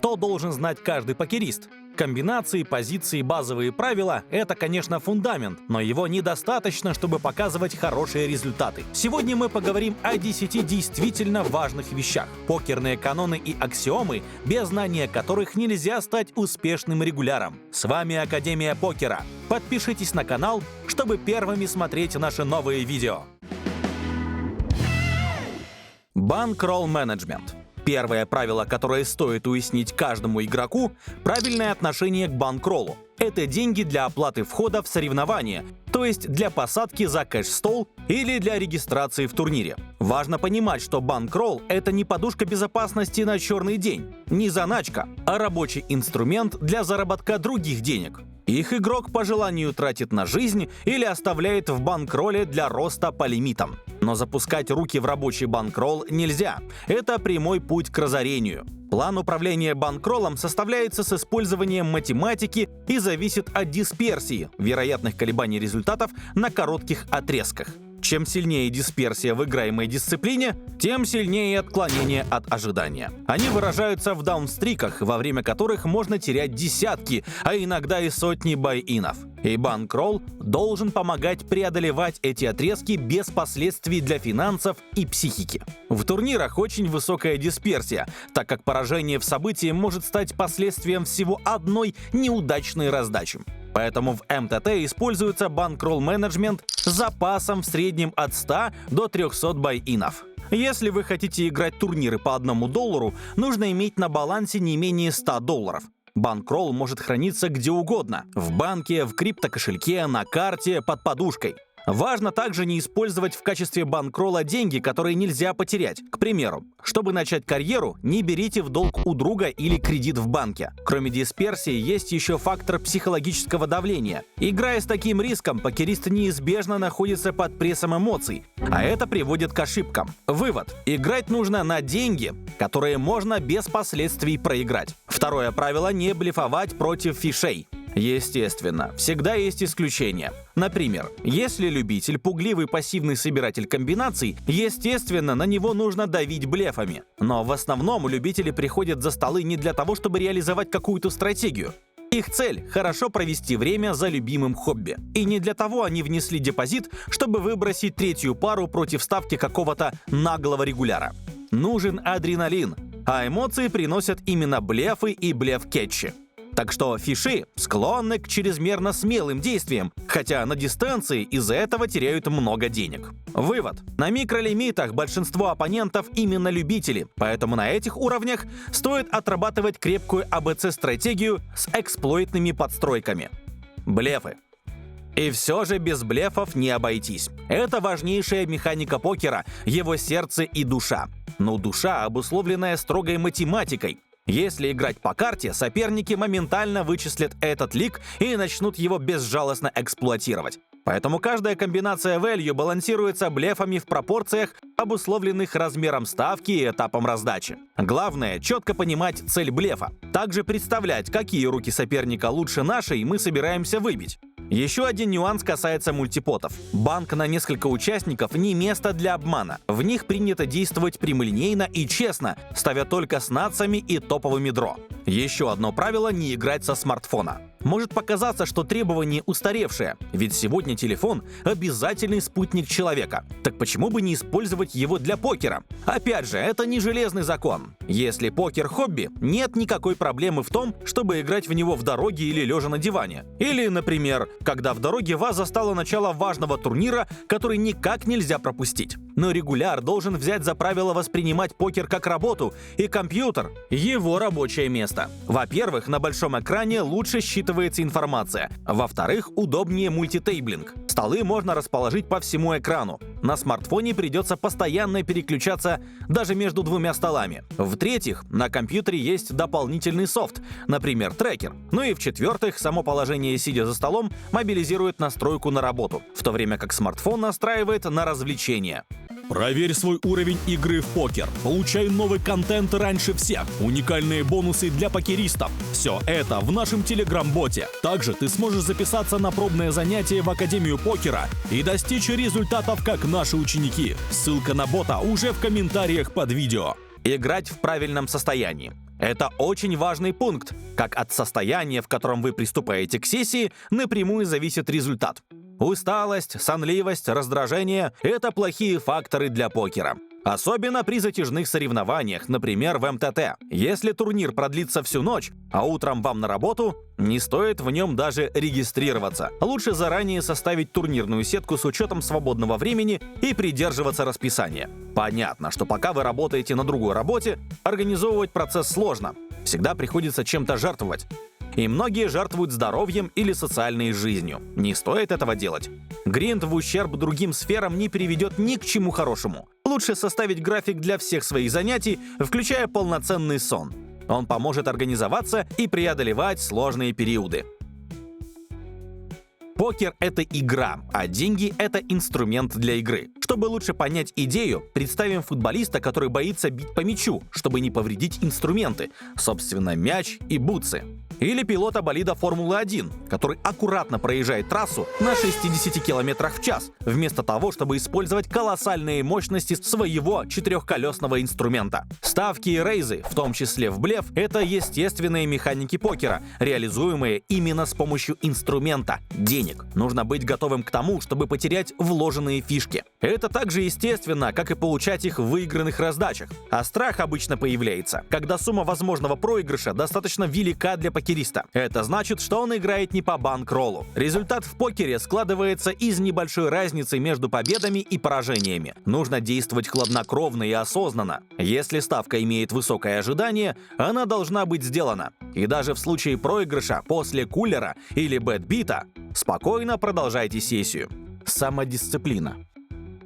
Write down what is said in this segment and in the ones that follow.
Что должен знать каждый покерист? Комбинации, позиции, базовые правила – это, конечно, фундамент, но его недостаточно, чтобы показывать хорошие результаты. Сегодня мы поговорим о 10 действительно важных вещах. Покерные каноны и аксиомы, без знания которых нельзя стать успешным регуляром. С вами Академия покера. Подпишитесь на канал, чтобы первыми смотреть наши новые видео. Банкролл менеджмент. Первое правило, которое стоит уяснить каждому игроку – правильное отношение к банкроллу. Это деньги для оплаты входа в соревнования, то есть для посадки за кэш-стол или для регистрации в турнире. Важно понимать, что банкролл – это не подушка безопасности на черный день, не заначка, а рабочий инструмент для заработка других денег. Их игрок по желанию тратит на жизнь или оставляет в банкролле для роста по лимитам. Но запускать руки в рабочий банкролл нельзя. Это прямой путь к разорению. План управления банкроллом составляется с использованием математики и зависит от дисперсии, вероятных колебаний результатов на коротких отрезках. Чем сильнее дисперсия в играемой дисциплине, тем сильнее отклонение от ожидания. Они выражаются в даунстриках, во время которых можно терять десятки, а иногда и сотни бай-инов. И банкролл должен помогать преодолевать эти отрезки без последствий для финансов и психики. В турнирах очень высокая дисперсия, так как поражение в событии может стать последствием всего одной неудачной раздачи. Поэтому в МТТ используется банкролл-менеджмент с запасом в среднем от 100 до 300 бай-инов. Если вы хотите играть турниры по $1, нужно иметь на балансе не менее $100. Банкролл может храниться где угодно – в банке, в криптокошельке, на карте, под подушкой. Важно также не использовать в качестве банкролла деньги, которые нельзя потерять. К примеру, чтобы начать карьеру, не берите в долг у друга или кредит в банке. Кроме дисперсии, есть еще фактор психологического давления. Играя с таким риском, покерист неизбежно находится под прессом эмоций, а это приводит к ошибкам. Вывод. Играть нужно на деньги, которые можно без последствий проиграть. Второе правило – не блефовать против фишей. Естественно, всегда есть исключения. Например, если любитель, пугливый пассивный собиратель комбинаций, естественно, на него нужно давить блефами. Но в основном любители приходят за столы не для того, чтобы реализовать какую-то стратегию. Их цель – хорошо провести время за любимым хобби. И не для того они внесли депозит, чтобы выбросить третью пару против ставки какого-то наглого регуляра. Нужен адреналин, а эмоции приносят именно блефы и блеф-кетчи. Так что фиши склонны к чрезмерно смелым действиям, хотя на дистанции из-за этого теряют много денег. Вывод. На микролимитах большинство оппонентов именно любители, поэтому на этих уровнях стоит отрабатывать крепкую АБЦ-стратегию с эксплойтными подстройками. Блефы. И все же без блефов не обойтись. Это важнейшая механика покера, его сердце и душа. Но душа, обусловленная строгой математикой. Если играть по карте, соперники моментально вычислят этот лик и начнут его безжалостно эксплуатировать. Поэтому каждая комбинация value балансируется блефами в пропорциях, обусловленных размером ставки и этапом раздачи. Главное – четко понимать цель блефа. Также представлять, какие руки соперника лучше нашей мы собираемся выбить. Еще один нюанс касается мультипотов. Банк на несколько участников не место для обмана. В них принято действовать прямолинейно и честно, ставя только с нацами и топовыми дро. Еще одно правило – не играть со смартфона. Может показаться, что требование устаревшее, ведь сегодня телефон – обязательный спутник человека. Так почему бы не использовать его для покера? Опять же, это не железный закон. Если покер – хобби, нет никакой проблемы в том, чтобы играть в него в дороге или лежа на диване. Или, например, когда в дороге вас застало начало важного турнира, который никак нельзя пропустить. Но регуляр должен взять за правило воспринимать покер как работу, и компьютер – его рабочее место. Во-первых, на большом экране лучше считывается информация. Во-вторых, удобнее мультитейблинг. Столы можно расположить по всему экрану. На смартфоне придется постоянно переключаться даже между двумя столами. В-третьих, на компьютере есть дополнительный софт, например, трекер. Ну и в-четвертых, само положение сидя за столом мобилизирует настройку на работу, в то время как смартфон настраивает на развлечение. Проверь свой уровень игры в покер. Получай новый контент раньше всех. Уникальные бонусы для покеристов. Все это в нашем телеграм-боте. Также ты сможешь записаться на пробное занятие в Академию покера и достичь результатов, как наши ученики. Ссылка на бота уже в комментариях под видео. Играть в правильном состоянии. Это очень важный пункт. Как от состояния, в котором вы приступаете к сессии, напрямую зависит результат. Усталость, сонливость, раздражение – это плохие факторы для покера. Особенно при затяжных соревнованиях, например, в МТТ. Если турнир продлится всю ночь, а утром вам на работу, не стоит в нем даже регистрироваться. Лучше заранее составить турнирную сетку с учетом свободного времени и придерживаться расписания. Понятно, что пока вы работаете на другой работе, организовывать процесс сложно. Всегда приходится чем-то жертвовать. И многие жертвуют здоровьем или социальной жизнью. Не стоит этого делать. Гринд в ущерб другим сферам не приведет ни к чему хорошему. Лучше составить график для всех своих занятий, включая полноценный сон. Он поможет организоваться и преодолевать сложные периоды. Покер — это игра, а деньги — это инструмент для игры. Чтобы лучше понять идею, представим футболиста, который боится бить по мячу, чтобы не повредить инструменты, собственно, мяч и бутсы. Или пилота болида Формулы-1, который аккуратно проезжает трассу на 60 км в час, вместо того, чтобы использовать колоссальные мощности своего четырехколесного инструмента. Ставки и рейзы, в том числе в блеф, это естественные механики покера, реализуемые именно с помощью инструмента – денег. Нужно быть готовым к тому, чтобы потерять вложенные фишки. Это так же естественно, как и получать их в выигранных раздачах. А страх обычно появляется, когда сумма возможного проигрыша достаточно велика для покериста. Это значит, что он играет не по банкроллу. Результат в покере складывается из небольшой разницы между победами и поражениями. Нужно действовать хладнокровно и осознанно. Если ставка имеет высокое ожидание, она должна быть сделана. И даже в случае проигрыша после кулера или бэтбита спокойно продолжайте сессию. Самодисциплина.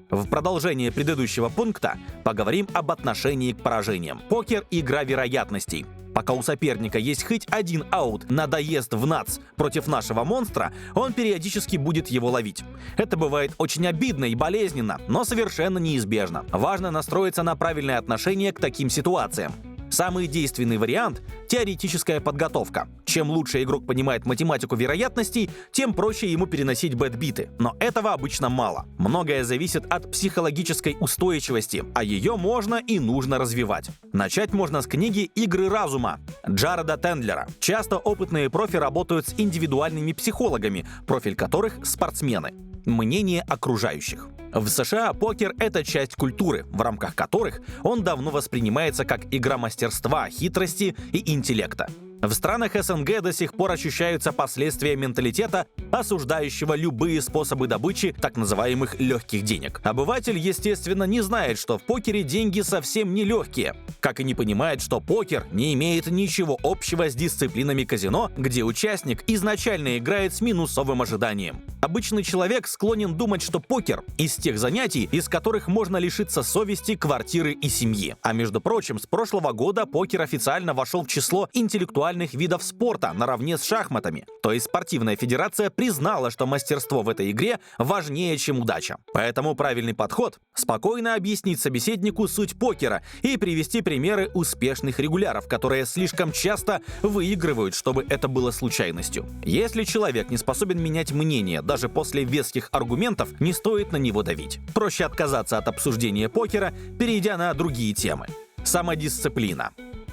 В продолжение предыдущего пункта поговорим об отношении к поражениям. Покер – игра вероятностей. Пока у соперника есть хоть один аут на доезд в нац против нашего монстра, он периодически будет его ловить. Это бывает очень обидно и болезненно, но совершенно неизбежно. Важно настроиться на правильное отношение к таким ситуациям. Самый действенный вариант – теоретическая подготовка. Чем лучше игрок понимает математику вероятностей, тем проще ему переносить бэтбиты. Но этого обычно мало. Многое зависит от психологической устойчивости, а ее можно и нужно развивать. Начать можно с книги «Игры разума» Джареда Тендлера. Часто опытные профи работают с индивидуальными психологами, профиль которых – спортсмены. Мнение окружающих. В США покер — это часть культуры, в рамках которых он давно воспринимается как игра мастерства, хитрости и интеллекта. В странах СНГ до сих пор ощущаются последствия менталитета, осуждающего любые способы добычи так называемых легких денег. Обыватель, естественно, не знает, что в покере деньги совсем не легкие, как и не понимает, что покер не имеет ничего общего с дисциплинами казино, где участник изначально играет с минусовым ожиданием. Обычный человек склонен думать, что покер из тех занятий, из которых можно лишиться совести, квартиры и семьи. А между прочим, с прошлого года покер официально вошел в число интеллектуальных видов спорта наравне с шахматами. То есть спортивная федерация признала, что мастерство в этой игре важнее, чем удача. Поэтому правильный подход – спокойно объяснить собеседнику суть покера и привести примеры успешных регуляров, которые слишком часто выигрывают, чтобы это было случайностью. Если человек не способен менять мнение даже после веских аргументов, не стоит на него давить. Проще отказаться от обсуждения покера, перейдя на другие темы. Самодисциплина.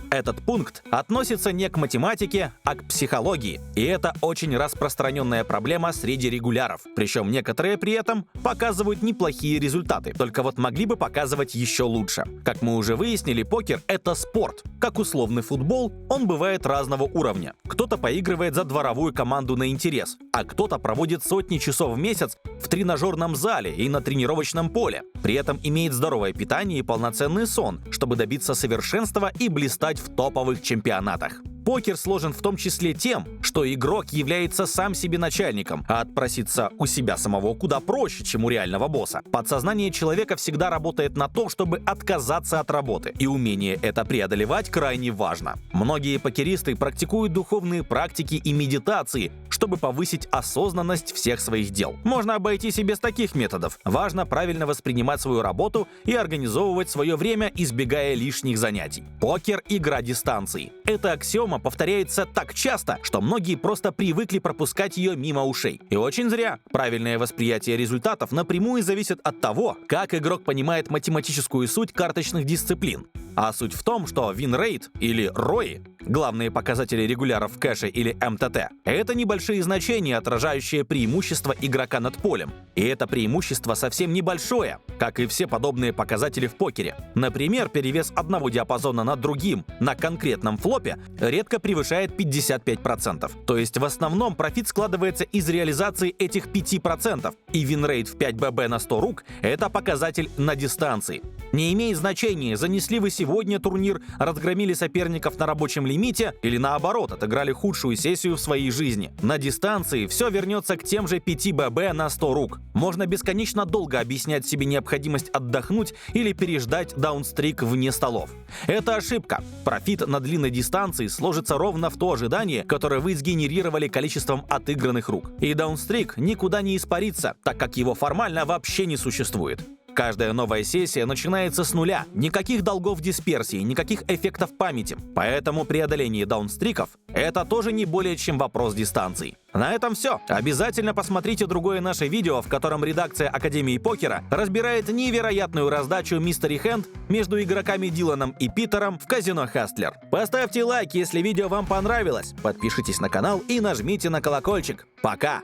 Этот пункт относится не к математике, а к психологии. И это очень распространенная проблема среди регуляров. Причем некоторые при этом показывают неплохие результаты. Только вот могли бы показывать еще лучше. Как мы уже выяснили, покер — это спорт. Как условный футбол, он бывает разного уровня. Кто-то поигрывает за дворовую команду на интерес, а кто-то проводит сотни часов в месяц в тренажерном зале и на тренировочном поле. При этом имеет здоровое питание и полноценный сон, чтобы добиться совершенства и блистать в топовых чемпионатах. Покер сложен в том числе тем, что игрок является сам себе начальником, а отпроситься у себя самого куда проще, чем у реального босса. Подсознание человека всегда работает на то, чтобы отказаться от работы, и умение это преодолевать крайне важно. Многие покеристы практикуют духовные практики и медитации, чтобы повысить осознанность всех своих дел. Можно обойтись и без таких методов. Важно правильно воспринимать свою работу и организовывать свое время, избегая лишних занятий. Покер — игра дистанции. Эта аксиома повторяется так часто, что многие просто привыкли пропускать ее мимо ушей. И очень зря. Правильное восприятие результатов напрямую зависит от того, как игрок понимает математическую суть карточных дисциплин. А суть в том, что вин-рейт или ROI, главные показатели регуляров в кэше или МТТ, это небольшие значения, отражающие преимущество игрока над полем. И это преимущество совсем небольшое, как и все подобные показатели в покере. Например, перевес одного диапазона над другим на конкретном флопе редко превышает 55%. То есть в основном профит складывается из реализации этих 5%, и вин-рейт в 5 ББ на 100 рук – это показатель на дистанции. Не имеет значения, занесли вы сегодня турнир, разгромили соперников на рабочем лимите или наоборот, отыграли худшую сессию в своей жизни. На дистанции все вернется к тем же 5 ББ на 100 рук. Можно бесконечно долго объяснять себе необходимость отдохнуть или переждать даунстрик вне столов. Это ошибка. Профит на длинной дистанции сложится ровно в то ожидание, которое вы сгенерировали количеством отыгранных рук. И даунстрик никуда не испарится, так как его формально вообще не существует. Каждая новая сессия начинается с нуля. Никаких долгов дисперсии, никаких эффектов памяти. Поэтому преодоление даунстриков – это тоже не более чем вопрос дистанций. На этом все. Обязательно посмотрите другое наше видео, в котором редакция Академии покера разбирает невероятную раздачу Mystery Hand между игроками Диланом и Питером в казино Хастлер. Поставьте лайк, если видео вам понравилось, подпишитесь на канал и нажмите на колокольчик. Пока!